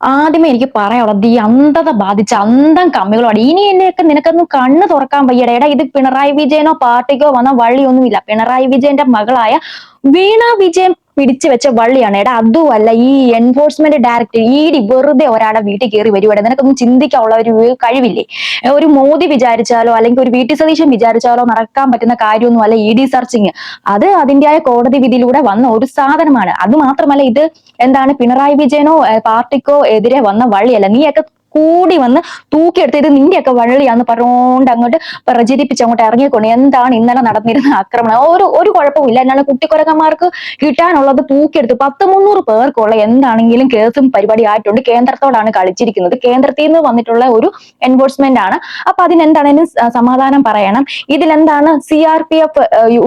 ആദ്യമേ എനിക്ക് പറയാനുള്ളത് ഈ അന്ധത ബാധിച്ച അന്ധം കമ്മികളോട് ഇനി എന്നെയൊക്കെ നിനക്കൊന്നും കണ്ണ് തുറക്കാൻ വയ്യട. എടാ, ഇത് പിണറായി വിജയനോ പാർട്ടിക്കോ വന്ന വഴിയൊന്നുമില്ല. പിണറായി വിജയന്റെ മകളായ വീണ വിജയൻ പിടിച്ചു വെച്ച വള്ളിയാണ്. എടാ, അതുമല്ല ഈ എൻഫോഴ്സ്മെന്റ് ഡയറക്ടർ ഇ ഡി വെറുതെ ഒരാളുടെ വീട്ടിൽ കയറി വരുവാടെ. നിനക്കൊന്നും ചിന്തിക്കാനുള്ള ഒരു കഴിവില്ലേ? ഒരു മോദി വിചാരിച്ചാലോ അല്ലെങ്കിൽ ഒരു വി.ടി. സതീശൻ വിചാരിച്ചാലോ നടക്കാൻ പറ്റുന്ന കാര്യമൊന്നും അല്ല ഇ ഡി സെർച്ചിങ്. അത് അതിന്റെയായ കോടതി വിധിയിലൂടെ വന്ന ഒരു സാധനമാണ്. അത് മാത്രമല്ല, ഇത് എന്താണ് പിണറായി വിജയനോ പാർട്ടിക്കോ എതിരെ വന്ന വള്ളിയല്ല. നീയൊക്കെ കൂടി വന്ന് തൂക്കിയെടുത്ത് ഇത് നിന്റെയൊക്കെ വള്ളിയാന്ന് പറഞ്ഞുകൊണ്ട് അങ്ങോട്ട് പ്രചരിപ്പിച്ച് അങ്ങോട്ട് ഇറങ്ങിക്കൊണ്ട് എന്താണ് ഇന്നലെ നടന്നിരുന്ന ആക്രമണം. ഒരു കുഴപ്പമില്ല. എന്നാണ് കുട്ടിക്കൊരങ്ങന്മാർക്ക് കിട്ടാനുള്ളത് തൂക്കിയെടുത്ത് 100-300 പേർക്കുള്ള എന്താണെങ്കിലും കേസും പരിപാടി ആയിട്ടുണ്ട്. കേന്ദ്രത്തോടാണ് കളിച്ചിരിക്കുന്നത്. കേന്ദ്രത്തിൽ നിന്ന് വന്നിട്ടുള്ള ഒരു എൻഫോഴ്സ്മെന്റ് ആണ്. അപ്പൊ അതിനെന്താണ് സമാധാനം പറയണം. ഇതിലെന്താണ് CRPF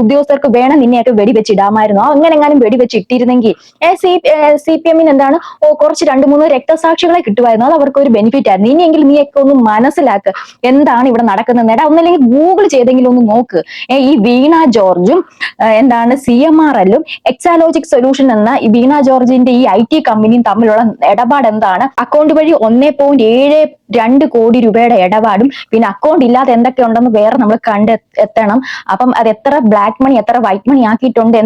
ഉദ്യോഗസ്ഥർക്ക് വേണം നിന്നെയൊക്കെ വെടിവെച്ചിടാമായിരുന്നു. എങ്ങനെങ്ങാനും വെടിവെച്ചിട്ടിരുന്നെങ്കിൽ CPM എന്താണ് കുറച്ച് 2-3 രക്തസാക്ഷികളെ കിട്ടുമായിരുന്നു. അത് അവർക്ക് ഒരു ബെനിഫിറ്റ് ആയിരുന്നു. ഇനിയെങ്കിലും നീയൊക്കെ ഒന്ന് മനസ്സിലാക്ക് എന്താണ് ഇവിടെ നടക്കുന്നത്. എടാ, ഒന്നല്ലെങ്കിൽ ഗൂഗിൾ ചെയ്തെങ്കിലും ഒന്ന് നോക്ക്. ഈ വീണ ജോർജും എന്താണ് CMRL എക്സാലോജിക് സൊല്യൂഷൻ എന്ന ഈ വീണ ജോർജിന്റെ ഈ IT കമ്പനിയും തമ്മിലുള്ള ഇടപാട് എന്താണ്? അക്കൗണ്ട് വഴി 1.72 കോടി രൂപയുടെ ഇടപാടും പിന്നെ അക്കൗണ്ട് ഇല്ലാതെ എന്തൊക്കെ ഉണ്ടെന്ന് വേറെ നമ്മൾ കണ്ടെത്തണം. അപ്പം അത് എത്ര ബ്ലാക്ക് മണി എത്ര വൈറ്റ് മണി ആക്കിയിട്ടുണ്ട്,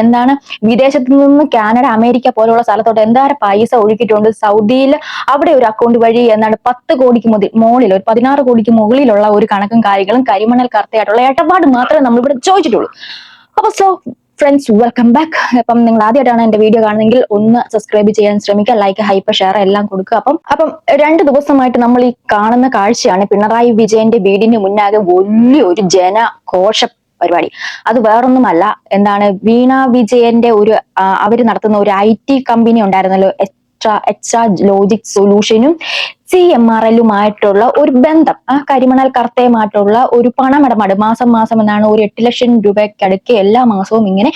എന്താണ് വിദേശത്ത് നിന്ന് കാനഡ അമേരിക്ക പോലുള്ള സ്ഥലത്തോട്ട് എന്തായാലും പൈസ ഒഴുക്കിയിട്ടുണ്ട്. സൗദിയിൽ അവിടെ ഒരു അക്കൗണ്ട് വഴി എന്താണ് 10 കോടിക്ക് മുകളിൽ ഒരു 16 കോടിക്ക് മുകളിലുള്ള ഒരു കണക്കും കാര്യങ്ങളും കരിമണൽ കർത്തയായിട്ടുള്ള ഇടപാട് മാത്രമേ നമ്മൾ ഇവിടെ ചോദിച്ചിട്ടുള്ളൂ. അപ്പൊ ഫ്രണ്ട്സ്, വെൽക്കം ബാക്ക്. അപ്പം നിങ്ങൾ ആദ്യമായിട്ടാണ് എന്റെ വീഡിയോ കാണുന്നതെങ്കിൽ ഒന്ന് സബ്സ്ക്രൈബ് ചെയ്യാൻ ശ്രമിക്കുക. ലൈക്ക്, ഹൈപ്പ്, ഷെയർ എല്ലാം കൊടുക്കുക. അപ്പം 2 ദിവസമായിട്ട് നമ്മൾ ഈ കാണുന്ന കാഴ്ചയാണ് പിണറായി വിജയന്റെ വീടിന് മുന്നാകെ വലിയൊരു ജനഘോഷ പരിപാടി. അത് വേറൊന്നുമല്ല, എന്താണ് വീണ വിജയന്റെ അവര് നടത്തുന്ന ഒരു IT കമ്പനി ഉണ്ടായിരുന്നല്ലോ, എക്സാലോജിക് സൊല്യൂഷനും CMRLുമായിട്ടുള്ള ഒരു ബന്ധം, കരിമണൽ കർത്തയുമായിട്ടുള്ള ഒരു പണമിടപാട് മാസം എന്നാണ് ഒരു 8 ലക്ഷം രൂപയ്ക്കടുക്ക് എല്ലാ മാസവും ഇങ്ങനെ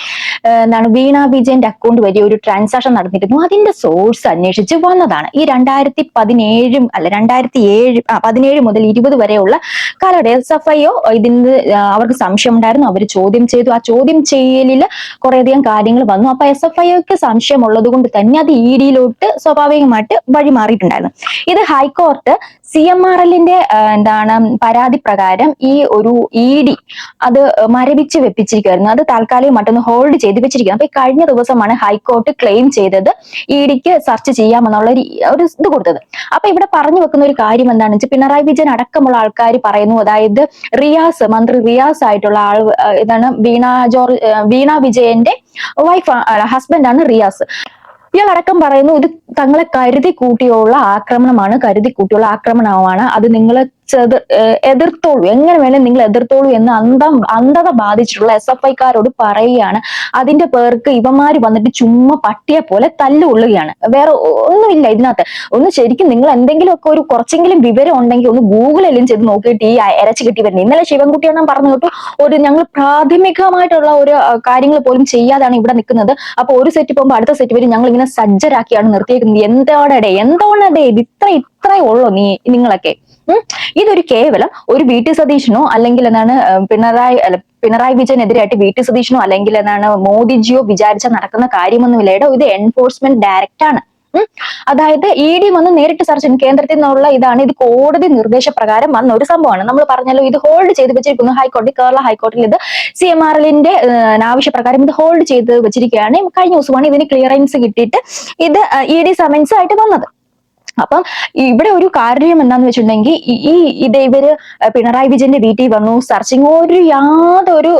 എന്താണ് വീണ വിജയന്റെ അക്കൗണ്ട് വഴി ഒരു ട്രാൻസാക്ഷൻ നടന്നിരുന്നു. അതിന്റെ സോഴ്സ് അന്വേഷിച്ച് വന്നതാണ്. ഈ 2017 മുതൽ 20 വരെയുള്ള കാലഘട്ടം SFIO ഇതിന് അവർക്ക് സംശയം ഉണ്ടായിരുന്നു. അവർ ചോദ്യം ചെയ്തു. ആ ചോദ്യം ചെയ്യലിൽ കുറേയധികം കാര്യങ്ങൾ വന്നു. അപ്പൊ SFIOക്ക് സംശയം ഉള്ളത് കൊണ്ട് തന്നെ അത് EDയിലോട്ട് സ്വാഭാവികമായിട്ട് വഴിമാറിയിട്ടുണ്ടായിരുന്നു. ഇത് ഹൈക്കോർട്ട് CMRLന്റെ എന്താണ് പരാതി പ്രകാരം ഈ ഒരു ED അത് മരവിച്ച് വെപ്പിച്ചിരിക്കുകയായിരുന്നു. അത് താൽക്കാലികമായിട്ടൊന്ന് ഹോൾഡ് ചെയ്ത് വെച്ചിരിക്കുന്നു. അപ്പൊ കഴിഞ്ഞ ദിവസമാണ് ഹൈക്കോർട്ട് ക്ലെയിം ചെയ്തത് EDക്ക് സെർച്ച് ചെയ്യാമെന്നുള്ള ഒരു ഇത് കൊടുത്തത്. അപ്പൊ ഇവിടെ പറഞ്ഞു വെക്കുന്ന ഒരു കാര്യം എന്താണെന്ന് വെച്ചാൽ പിണറായി വിജയൻ അടക്കമുള്ള ആൾക്കാർ പറയുന്നു, അതായത് മന്ത്രി റിയാസ് ആയിട്ടുള്ള ആൾ ഇതാണ് വീണ വിജയന്റെ ഹസ്ബൻഡാണ് റിയാസ്. ഇയാളടക്കം പറയുന്നു ഇത് തങ്ങളെ കരുതി കൂട്ടിയുള്ള ആക്രമണമാണ്. അത് നിങ്ങൾ എതിർത്തോളൂ, എങ്ങനെ വേണേലും നിങ്ങൾ എതിർത്തോളൂ എന്ന് അന്ധത ബാധിച്ചിട്ടുള്ള SFIക്കാരോട് പറയുകയാണ്. അതിന്റെ പേർക്ക് ഇവന്മാര് വന്നിട്ട് ചുമ്മാ പട്ടിയെ പോലെ തല്ലുകൊള്ളുകയാണ്. വേറെ ഒന്നുമില്ല ഇതിനകത്ത്. ഒന്ന് ശരിക്കും നിങ്ങൾ എന്തെങ്കിലുമൊക്കെ കുറച്ചെങ്കിലും വിവരം ഉണ്ടെങ്കിൽ ഒന്ന് ഗൂഗിളെല്ലാം ചെയ്ത് നോക്കിയിട്ട് ഈ ഇരച്ചു കിട്ടി വരുന്നത്. ഇന്നലെ ശിവൻകുട്ടി എണ്ണം പറഞ്ഞു കേട്ടു, ഞങ്ങൾ പ്രാഥമികമായിട്ടുള്ള ഒരു കാര്യങ്ങൾ പോലും ചെയ്യാതാണ് ഇവിടെ നിൽക്കുന്നത്. അപ്പൊ ഒരു സെറ്റ് പോകുമ്പോൾ അടുത്ത സെറ്റ് വരും ഞങ്ങൾ ഇങ്ങനെ സജ്ജരാക്കിയാണ് നിർത്തിയേക്കുന്നത്. എന്താണ് ഇത് ഇത്രയേ ഉള്ളൂ നിങ്ങളൊക്കെ? ഇതൊരു കേവലം ഒരു വി.ടി. സതീശനോ അല്ലെങ്കിൽ എന്താണ് പിണറായി വിജയനെതിരായിട്ട് വി.ടി. സതീശനോ അല്ലെങ്കിൽ എന്താണ് മോദിജിയോ വിചാരിച്ചാൽ നടക്കുന്ന കാര്യമൊന്നുമില്ല. ഇത് എൻഫോഴ്സ്മെന്റ് ഡയറക്റ്റ് ആണ്. അതായത് ED വന്ന് നേരിട്ട് സെർച്ച് ചെയ്യും. കേന്ദ്രത്തിൽ നിന്നുള്ള ഇതാണ്. ഇത് കോടതി നിർദ്ദേശപ്രകാരം വന്ന ഒരു സംഭവമാണ്. നമ്മൾ പറഞ്ഞല്ലോ, ഇത് ഹോൾഡ് ചെയ്ത് വെച്ചിരിക്കുന്നു കേരള ഹൈക്കോടതിയിൽ. ഇത് CMRLന്റെ ആവശ്യപ്രകാരം ഇത് ഹോൾഡ് ചെയ്ത് വെച്ചിരിക്കുകയാണ്. കഴിഞ്ഞ ദിവസമാണ് ഇതിന് ക്ലിയറൻസ് കിട്ടിയിട്ട് ഇത് ED സമൻസ് ആയിട്ട് വന്നത്. അപ്പം ഇവിടെ ഒരു കാര്യം എന്താന്ന് വെച്ചിട്ടുണ്ടെങ്കിൽ ഇവര് പിണറായി വിജയന്റെ വീട്ടിൽ വന്നു സെർച്ചിങ് യാതൊരു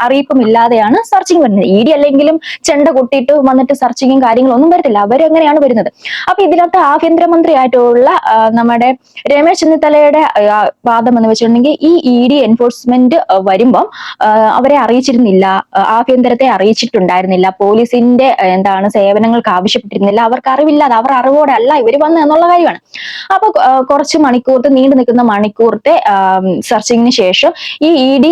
അറിയിപ്പും ഇല്ലാതെയാണ് സെർച്ചിങ് വരുന്നത്. ED അല്ലെങ്കിലും ചെണ്ട കൊട്ടിയിട്ട് വന്നിട്ട് സെർച്ചിങ്ങും കാര്യങ്ങളൊന്നും വരത്തില്ല. അവരെങ്ങനെയാണ് വരുന്നത്? അപ്പൊ ഇതിനകത്ത് ആഭ്യന്തരമന്ത്രി ആയിട്ടുള്ള നമ്മുടെ രമേശ് ചെന്നിത്തലയുടെ വാദം എന്ന് വെച്ചിട്ടുണ്ടെങ്കിൽ ഈ ED എൻഫോഴ്സ്മെന്റ് വരുമ്പം അവരെ അറിയിച്ചിരുന്നില്ല, ആഭ്യന്തരത്തെ അറിയിച്ചിട്ടുണ്ടായിരുന്നില്ല, പോലീസിന്റെ എന്താണ് സേവനങ്ങൾക്ക് ആവശ്യപ്പെട്ടിരുന്നില്ല, അവർക്ക് അറിവില്ലാതെ അവർ അറിവോടെ അല്ല ഇവർ വന്ന് എന്നുള്ള കാര്യമാണ്. അപ്പൊ കുറച്ച് നീണ്ടു നിൽക്കുന്ന മണിക്കൂറത്തെ സെർച്ചിങ്ങിന് ശേഷം ഈ ED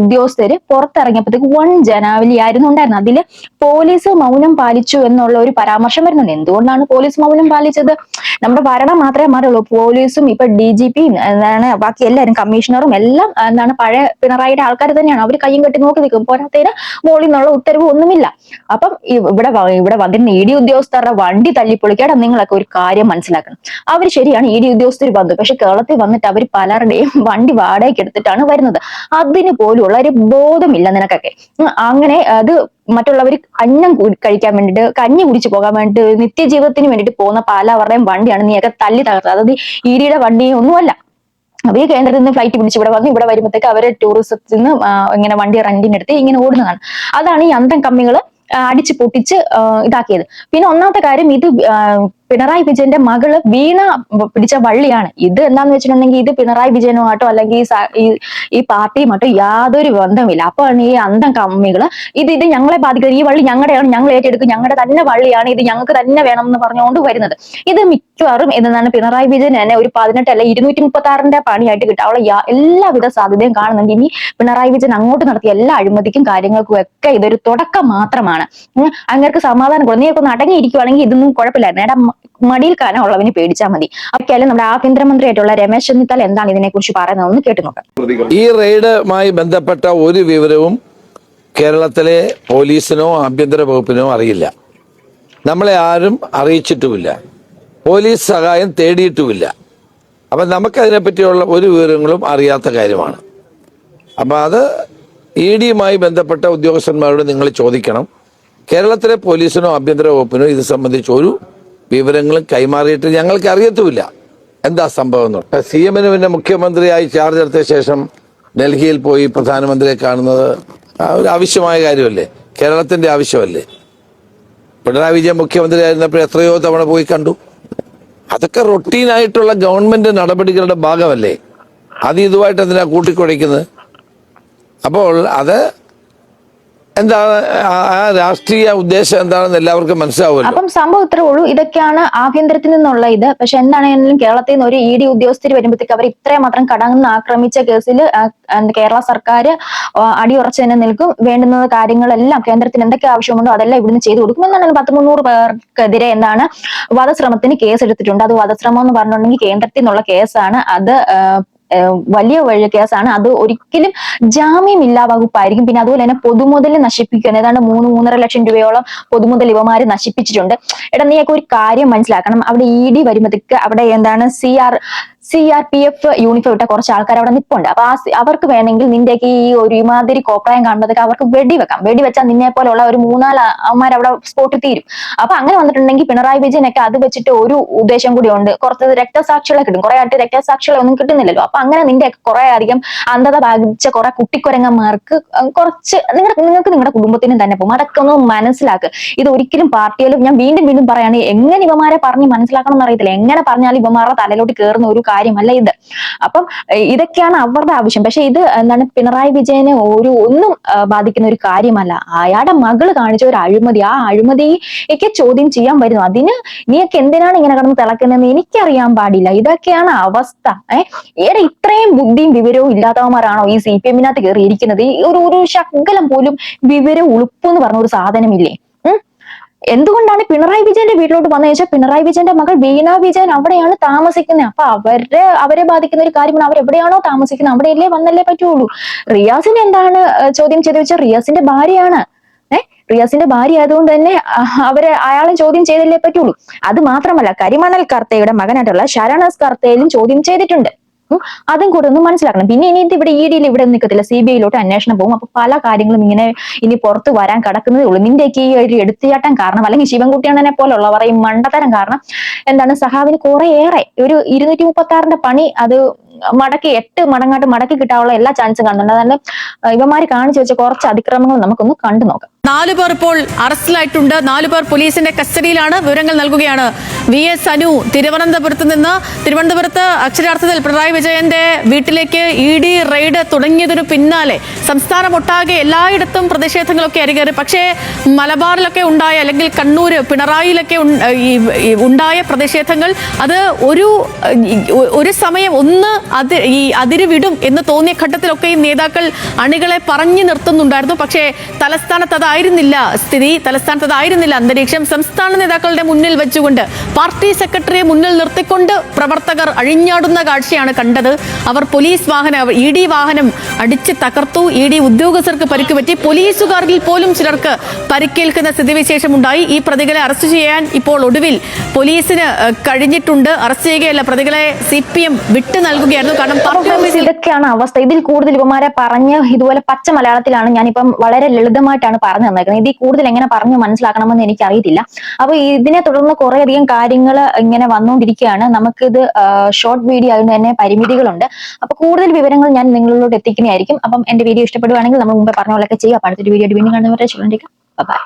ഉദ്യോഗസ്ഥര് പുറത്തിറങ്ങിയപ്പോഴത്തേക്ക് ജനാവലി ആയിരുന്നു ഉണ്ടായിരുന്നത്. അതില് പോലീസ് മൗനം പാലിച്ചു എന്നുള്ള ഒരു പരാമർശം വരുന്നുണ്ട്. എന്തുകൊണ്ടാണ് പോലീസ് മൗനം പാലിച്ചത്? നമ്മുടെ ഭരണം മാത്രമേ മാറുള്ളൂ. പോലീസും ഇപ്പൊ DGPയും എന്താണ് ബാക്കി എല്ലാവരും കമ്മീഷണറും എല്ലാം എന്താണ് പഴയ പിണറായിയുടെ ആൾക്കാർ തന്നെയാണ്. അവർ കയ്യും കെട്ടി നോക്കി നിൽക്കും. പോരാത്തതിന് മോളിൽ നിന്നുള്ള ഉത്തരവ് ഒന്നുമില്ല. അപ്പം ഇവിടെ വന്നിരുന്ന ED ഉദ്യോഗസ്ഥരുടെ വണ്ടി തല്ലിപ്പൊളിക്കാതെ നിങ്ങളൊക്കെ ഒരു കാര്യം മനസ്സിലാക്കുക. മനസ്സിലാക്കണം. അവർ ശരിയാണ് ED ഉദ്യോഗസ്ഥർ വന്നു, പക്ഷെ കേരളത്തിൽ വന്നിട്ട് അവർ പലരുടെയും വണ്ടി വാടകയ്ക്ക് എടുത്തിട്ടാണ് വരുന്നത്. അതിന് പോലുള്ള ഒരു ബോധമില്ല നിനക്കൊക്കെ. അങ്ങനെ അത് മറ്റുള്ളവർ അന്നം കഴിക്കാൻ വേണ്ടിയിട്ട്, കഞ്ഞി കുടിച്ചു പോകാൻ വേണ്ടിയിട്ട്, നിത്യജീവിതത്തിന് വേണ്ടിയിട്ട് പോകുന്ന പലവരുടെയും വണ്ടിയാണ് നീയൊക്കെ തല്ലി തകർത്തത്. അതായത് EDയുടെ വണ്ടി ഒന്നുമല്ല. അവര് കേന്ദ്രത്തിൽ നിന്ന് ഫ്ലൈറ്റ് പിടിച്ച് ഇവിടെ വന്ന് ഇവിടെ വരുമ്പോഴത്തേക്ക് അവര് ടൂറിസത്തിൽ നിന്ന് ഇങ്ങനെ വണ്ടി റെന്റിനെടുത്ത് ഇങ്ങനെ ഓടുന്നതാണ്. അതാണ് ഈ അന്തം കമ്മികള് അടിച്ചു പൊട്ടിച്ച് ഇതാക്കിയത്. പിന്നെ ഒന്നാമത്തെ കാര്യം, ഇത് പിണറായി വിജയന്റെ മകള് വീണ പിടിച്ച വള്ളിയാണ്. ഇത് എന്താന്ന് വെച്ചിട്ടുണ്ടെങ്കിൽ ഇത് പിണറായി വിജയനുമായിട്ടോ അല്ലെങ്കിൽ ഈ പാർട്ടിയുമായിട്ടോ യാതൊരു ബന്ധമില്ല. അപ്പോഴാണ് ഈ അന്തം കമ്മികള് ഇത് ഞങ്ങളെ ബാധിക്കുന്നത്, ഈ വള്ളി ഞങ്ങളുടെയാണ്, ഞങ്ങൾ ഏറ്റെടുക്കും, ഞങ്ങളുടെ തന്നെ വള്ളിയാണ്, ഇത് ഞങ്ങൾക്ക് തന്നെ വേണം എന്ന് പറഞ്ഞുകൊണ്ട് വരുന്നത്. ഇത് മിക്കവാറും എന്താണ് പിണറായി വിജയൻ തന്നെ ഒരു 18 അല്ല 236ന്റെ പണിയായിട്ട് കിട്ടാനുള്ള എല്ലാവിധ സാധ്യതയും കാണുന്നുണ്ട്. ഇനി പിണറായി വിജയൻ അങ്ങോട്ട് നടത്തിയ എല്ലാ അഴിമതിക്കും കാര്യങ്ങൾക്കും ഒക്കെ ഇതൊരു തുടക്കം മാത്രമാണ്. അങ്ങർക്ക് സമാധാനം കൊടുക്കും. നീയൊക്കെ ഒന്ന് അടങ്ങിയിരിക്കുവാണെങ്കിൽ ഇതൊന്നും കുഴപ്പമില്ലായിരുന്നു. എടാ മടിയിൽ കാനുള്ളവന് പേടിച്ചാൽ മതി. അതൊക്കെയാലും നമ്മുടെ ആഭ്യന്തരമന്ത്രിയായിട്ടുള്ള രമേശ് ചെന്നിത്തല എന്താണ് ഇതിനെ കുറിച്ച് പറയുന്നതെന്ന് കേട്ടു നോക്കാം. ഈ റെയ്ഡുമായി ബന്ധപ്പെട്ട ഒരു വിവരവും കേരളത്തിലെ പോലീസിനോ ആഭ്യന്തര വകുപ്പിനോ അറിയില്ല. നമ്മളെ ആരും അറിയിച്ചിട്ടുമില്ല, പോലീസ് സഹായം തേടിയിട്ടുമില്ല. അപ്പൊ നമുക്കതിനെപ്പറ്റിയുള്ള ഒരു വിവരങ്ങളും അറിയാത്ത കാര്യമാണ്. അപ്പൊ അത് EDയുമായി ബന്ധപ്പെട്ട ഉദ്യോഗസ്ഥന്മാരോട് നിങ്ങൾ ചോദിക്കണം. കേരളത്തിലെ പോലീസിനോ ആഭ്യന്തര വകുപ്പിനോ ഇത് സംബന്ധിച്ച് ഒരു വിവരങ്ങളും കൈമാറിയിട്ട് ഞങ്ങൾക്ക് അറിയത്തുമില്ല എന്താ സംഭവം എന്ന്. CMന് പിന്നെ മുഖ്യമന്ത്രിയായി ചാർജ് എടുത്ത ശേഷം ഡൽഹിയിൽ പോയി പ്രധാനമന്ത്രിയെ കാണുന്നത് ഒരു ആവശ്യമായ കാര്യമല്ലേ, കേരളത്തിന്റെ ആവശ്യമല്ലേ. പിണറായി വിജയൻ മുഖ്യമന്ത്രിയായിരുന്നപ്പോൾ എത്രയോ തവണ പോയി കണ്ടു. അതൊക്കെ റൊട്ടീനായിട്ടുള്ള ഗവൺമെന്റ് നടപടികളുടെ ഭാഗമല്ലേ. അത് ഇതുമായിട്ട് എന്തിനാ കൂട്ടിക്കുഴയ്ക്കുന്നത്? അപ്പോൾ അത് എന്താണ് ആ രാഷ്ട്രീയ ഉദ്ദേശം എന്താണെന്ന് എല്ലാവർക്കും മനസ്സിലാവുമല്ലോ. അപ്പം സംഭവം ഇത്രേ ഉള്ളൂ. ഇതൊക്കെയാണ് ആഭ്യന്തരത്തിൽ നിന്നുള്ള ഇത്. പക്ഷെ എന്താണെങ്കിലും കേരളത്തിൽ നിന്ന് ഒരു ED ഉദ്യോഗസ്ഥർ വരുമ്പോഴത്തേക്ക് അവർ ഇത്രയും മാത്രം കടന്ന് ആക്രമിച്ച കേസിൽ കേരള സർക്കാർ അടിയുറച്ച് തന്നെ നിൽക്കും. വേണ്ടുന്ന കാര്യങ്ങളെല്ലാം കേന്ദ്രത്തിന് എന്തൊക്കെ ആവശ്യമുണ്ടോ അതെല്ലാം ഇവിടുന്ന് ചെയ്തു കൊടുക്കും എന്നാണ്. 100-300 പേർക്കെതിരെ എന്താണ് വധശ്രമത്തിന് കേസ് എടുത്തിട്ടുണ്ട്. അത് വധശ്രമം എന്ന് പറഞ്ഞിട്ടുണ്ടെങ്കിൽ കേന്ദ്രത്തിൽ നിന്നുള്ള കേസാണ്. അത് വലിയ കേസാണ്. അത് ഒരിക്കലും ജാമ്യമില്ലാ വകുപ്പായിരിക്കും. പിന്നെ അതുപോലെ തന്നെ പൊതുമുതൽ നശിപ്പിക്കുകയാണ്. ഏതാണ്ട് 3-3.5 ലക്ഷം രൂപയോളം പൊതുമുതൽ ഇവമാര് നശിപ്പിച്ചിട്ടുണ്ട്. എടാ നീയൊക്കെ ഒരു കാര്യം മനസ്സിലാക്കണം. അവിടെ ED വരുമ്പോഴത്തേക്ക് അവിടെ എന്താണ് CRPF യൂണിഫോം ഇട്ട കുറച്ച് ആൾക്കാർ അവിടെ നിൽപ്പുണ്ട്. അപ്പൊ അവർക്ക് വേണമെങ്കിൽ നിന്റെയൊക്കെ ഈ ഒരു ഇമാതിരി കോപ്രായം കാണുമ്പോഴത്തേക്ക് അവർക്ക് വെടിവെക്കാം. വെടിവെച്ചാൽ നിന്നെ പോലുള്ള ഒരു 3-4 അവന്മാർ അവിടെ സ്പോട്ടിൽ തീരും. അപ്പൊ അങ്ങനെ വന്നിട്ടുണ്ടെങ്കിൽ പിണറായി വിജയനൊക്കെ അത് വെച്ചിട്ട് ഒരു ഉദ്ദേശം കൂടി ഉണ്ട്. കുറച്ച് രക്തസാക്ഷികളെ കിട്ടും. കുറെ ആയിട്ട് രക്തസാക്ഷികളെ ഒന്നും കിട്ടുന്നില്ലല്ലോ. അപ്പൊ അങ്ങനെ നിന്റെ കുറെ അധികം അന്ധത ബാധിച്ച കുറെ കുട്ടിക്കുരങ്ങന്മാർക്ക് കുറച്ച് നിങ്ങൾക്ക് നിങ്ങളുടെ കുടുംബത്തിനും തന്നെ പോകും. അതൊക്കെ ഒന്ന് മനസ്സിലാക്കുക. ഇത് ഒരിക്കലും പാർട്ടിയിലും ഞാൻ വീണ്ടും പറയാണ്, എങ്ങനെ ഇവന്മാരെ പറഞ്ഞ് മനസ്സിലാക്കണം എന്നറിയത്തില്ല. എങ്ങനെ പറഞ്ഞാലും ഇവന്മാരുടെ തലയിലോട്ട് കയറുന്ന ഒരു കാര്യമല്ല ഇത്. അപ്പം ഇതൊക്കെയാണ് അവരുടെ ആവശ്യം. പക്ഷെ ഇത് എന്താണ് പിണറായി വിജയനെ ഒന്നും ബാധിക്കുന്ന ഒരു കാര്യമല്ല. അയാളുടെ മകള് കാണിച്ച ഒരു അഴിമതി, ആ അഴിമതിയൊക്കെ ചോദ്യം ചെയ്യാൻ വരുന്നു. അതിന് നീയൊക്കെ എന്തിനാണ് ഇങ്ങനെ കിടന്ന് തിളക്കുന്നതെന്ന് എനിക്കറിയാൻ പാടില്ല. ഇതൊക്കെയാണ് അവസ്ഥ. ഏറെ ഇത്രയും ബുദ്ധിയും വിവരവും ഇല്ലാത്തവന്മാരാണോ ഈ CPM-നകത്ത് കയറി ഇരിക്കുന്നത്? ഒരു ശകലം പോലും വിവരം ഉളുപ്പെന്ന് പറഞ്ഞ ഒരു സാധനമില്ലേ? എന്തുകൊണ്ടാണ് പിണറായി വിജയന്റെ വീട്ടിലോട്ട് വന്നു വെച്ചാൽ പിണറായി വിജയന്റെ മകൾ വീണ വിജയൻ അവിടെയാണ് താമസിക്കുന്നത്. അപ്പൊ അവരെ ബാധിക്കുന്ന ഒരു കാര്യമാണ്. അവരെവിടെയാണോ താമസിക്കുന്നത് അവിടെയല്ലേ വന്നല്ലേ പറ്റുള്ളൂ. റിയാസിനെ എന്താണ് ചോദ്യം ചെയ്ത് വെച്ചാൽ റിയാസിന്റെ ഭാര്യയാണ്. റിയാസിന്റെ ഭാര്യ ആയതുകൊണ്ട് തന്നെ അയാളെ ചോദ്യം ചെയ്തല്ലേ പറ്റുള്ളൂ. അത് മാത്രമല്ല കരിമണൽ കർത്തയുടെ മകനായിട്ടുള്ള ശരണസ് കർത്തയിലും ചോദ്യം ചെയ്തിട്ടുണ്ട്. അതും കൂടെ ഒന്ന് മനസ്സിലാക്കണം. പിന്നെ ഇനി ഇവിടെ EDയിൽ ഇവിടെ നിൽക്കത്തില്ല, CBIയിലോട്ട് അന്വേഷണം പോകും. അപ്പൊ പല കാര്യങ്ങളും ഇനി പുറത്ത് വരാൻ കിടക്കുന്നതേ ഉള്ളൂ. നിന്റെയൊക്കെ ഈ ഒരു എടുത്തുചാട്ടം കാരണം അല്ലെങ്കിൽ ശിവൻകുട്ടിയണ്ണനെ പോലുള്ളവർ ഈ മണ്ടത്തരം കാരണം എന്താണ് സഹാവിന് കുറേയേറെ ഒരു 236ന്റെ പണി അത് 8 മടങ്ങാട്ട് മടക്കി കിട്ടാനുള്ള എല്ലാ ചാൻസും കാണുന്നുണ്ട്. അതായത് ഇവന്മാര് കാണിച്ചു വെച്ച കുറച്ച് അതിക്രമങ്ങൾ നമുക്കൊന്ന് കണ്ടു നോക്കാം. 4 പേർ ഇപ്പോൾ അറസ്റ്റിലായിട്ടുണ്ട്. 4 പേർ പോലീസിന്റെ കസ്റ്റഡിയിലാണ്. വിവരങ്ങൾ നൽകുകയാണ് VS അനു തിരുവനന്തപുരത്ത്. അക്ഷരാർത്ഥത്തിൽ പിണറായി വിജയന്റെ വീട്ടിലേക്ക് ED റെയ്ഡ് തുടങ്ങിയതിനു പിന്നാലെ സംസ്ഥാനമൊട്ടാകെ എല്ലായിടത്തും പ്രതിഷേധങ്ങളൊക്കെ അരങ്ങേറി. പക്ഷേ മലബാറിലൊക്കെ ഉണ്ടായ അല്ലെങ്കിൽ കണ്ണൂര് പിണറായിലൊക്കെ ഉണ്ടായ പ്രതിഷേധങ്ങൾ അത് ഒരു സമയം ഒന്ന് ഈ അതിര് വിടും എന്ന് തോന്നിയ ഘട്ടത്തിലൊക്കെ ഈ നേതാക്കൾ അണികളെ പറഞ്ഞു നിർത്തുന്നുണ്ടായിരുന്നു. പക്ഷേ തലസ്ഥാനത്ത് അതായിരുന്നില്ല സ്ഥിതി, തലസ്ഥാനത്ത് അതായിരുന്നില്ല അന്തരീക്ഷം. സംസ്ഥാന നേതാക്കളുടെ മുന്നിൽ വെച്ചുകൊണ്ട് പാർട്ടി സെക്രട്ടറിയെ മുന്നിൽ നിർത്തിക്കൊണ്ട് പ്രവർത്തകർ അഴിഞ്ഞാടുന്ന കാഴ്ചയാണ് കണ്ടത്. അവർ പോലീസ് വാഹനം, ED വാഹനം അടിച്ച് തകർത്തു. ED ഉദ്യോഗസ്ഥർക്ക് പരിക്ക് പറ്റി. പോലീസുകാരിൽ പോലും ചിലർക്ക് പരിക്കേൽക്കുന്ന സ്ഥിതിവിശേഷം ഉണ്ടായി. ഈ പ്രതികളെ അറസ്റ്റ് ചെയ്യാൻ ഇപ്പോൾ ഒടുവിൽ പോലീസിന് കഴിഞ്ഞിട്ടുണ്ട്. അറസ്റ്റ് ചെയ്യുകയല്ല, പ്രതികളെ CPM വിട്ടു നൽകുകയായിരുന്നു. കാരണം പാർട്ടി ഓഫീസിൽ ഇതൊക്കെയാണ് അവസ്ഥ. ഇതിൽ കൂടുതൽ ഇവന്മാരെ പറഞ്ഞ് ഇതുപോലെ പച്ച മലയാളത്തിലാണ് ഞാനിപ്പം വളരെ ലളിതമായിട്ടാണ് പറഞ്ഞു തന്നേക്കുന്നത്. ഇതിൽ കൂടുതൽ എങ്ങനെ പറഞ്ഞു മനസ്സിലാക്കണമെന്ന് എനിക്കറിയത്തില്ല. അപ്പൊ ഇതിനെ തുടർന്ന് കുറേയധികം കാര്യങ്ങൾ ഇങ്ങനെ വന്നുകൊണ്ടിരിക്കുകയാണ്. നമുക്കിത് ഷോർട്ട് വീഡിയോ ആയതുകൊണ്ട് തന്നെ പരിമിതികളുണ്ട്. അപ്പൊ കൂടുതൽ വിവരങ്ങൾ ഞാൻ നിങ്ങളിലോട്ട് എത്തിക്കുന്നതായിരിക്കും. അപ്പം എന്റെ വീഡിയോ ഇഷ്ടപ്പെടുവാണെങ്കിൽ നമ്മൾ മുമ്പേ പറഞ്ഞ പോലെയൊക്കെ ചെയ്യുക. അടുത്തൊരു വീഡിയോ വീണ്ടും കാണുന്നവരെ ബൈ.